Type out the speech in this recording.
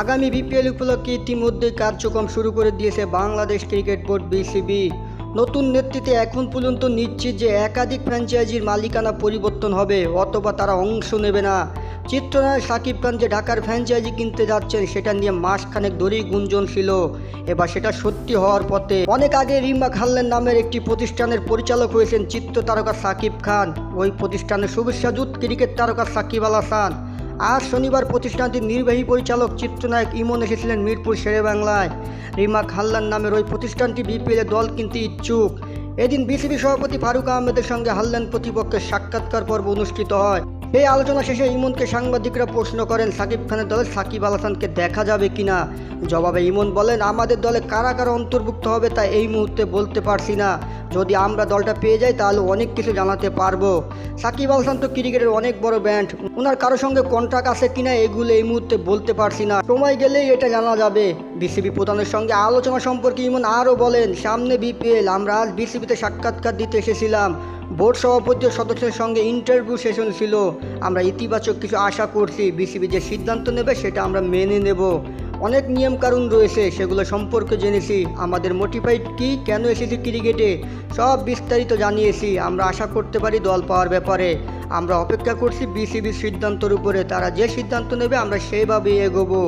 আগামী বিপিএল উপলক্ষে ইতিমধ্যে কার্যক্রম শুরু করে দিয়েছে বাংলাদেশ ক্রিকেট বোর্ড বিসিবি। নতুন নেতৃত্বে এখন পর্যন্ত নিশ্চিত যে একাধিক ফ্র্যাঞ্চাইজির মালিকানা পরিবর্তন হবে অথবা তারা অংশ নেবে না। চিত্রনায়ক সাকিব খান যে ঢাকার ফ্র্যাঞ্চাইজি কিনতে যাচ্ছেন সেটা নিয়ে মাসখানেক ধরেই গুঞ্জন ছিল, এবার সেটা সত্যি হওয়ার পথে। অনেক আগে রিমা খাল্লেন নামের একটি প্রতিষ্ঠানের পরিচালক হয়েছেন চিত্র তারকা সাকিব খান, ওই প্রতিষ্ঠানের শুভেচ্ছাদূত ক্রিকেট তারকা সাকিব আল হাসান। আজ শনিবার প্রতিষ্ঠানটির নির্বাহী পরিচালক চিত্রনায়ক ইমন এসেছিলেন মিরপুর শেরেবাংলায়। রিমা খাল্লান নামের ওই প্রতিষ্ঠানটি বিপিএলে দল কিনতে ইচ্ছুক। এদিন বিসিবি সভাপতি ফারুক আহমেদের সঙ্গে হাল্লান প্রতিপক্ষের সাক্ষাৎকার পর্ব অনুষ্ঠিত হয়। এই আলোচনা শেষে ইমনকে সাংবাদিকরা প্রশ্ন করেন সাকিব খানের দলে সাকিব আল হাসানকে দেখা যাবে কিনা। জবাবে ইমন বলেন, আমাদের দলে কারা কারা অন্তর্ভুক্ত হবে তা এই মুহূর্তে বলতে পারছি না, যদি আমরা দলটা পেয়ে যাই তাহলে অনেক কিছু জানাতে পারবো। সাকিব আল হাসান তো ক্রিকেটের অনেক বড় ব্র্যান্ড, ওনার কারো সঙ্গে কন্ট্রাক্ট আছে কিনা এগুলো এই মুহূর্তে বলতে পারছি না, সময় গেলেই এটা জানা যাবে। বিসিবি প্রধানের সঙ্গে আলোচনা সম্পর্কে ইমন আরও বলেন, সামনে বিপিএল, আমরা আজ বিসিবিতে সাক্ষাৎকার দিতে এসেছিলাম। বোর্ড সভাপতি ও সদস্যের সঙ্গে ইন্টারভিউ সেশন ছিল, আমরা ইতিবাচক কিছু আশা করছি। বিসিবি যে সিদ্ধান্ত নেবে সেটা আমরা মেনে নেব। অনেক নিয়মকানুন রয়েছে, সেগুলো সম্পর্কে জেনেছি। আমাদের মোটিভাইড কি, কেন এসেছি ক্রিকেটে, সব বিস্তারিত জানিয়েছি। আমরা আশা করতে পারি দল পাওয়ার ব্যাপারে। আমরা অপেক্ষা করছি বিসিবির সিদ্ধান্তের উপরে, তারা যে সিদ্ধান্ত নেবে আমরা সেইভাবেই এগোবো।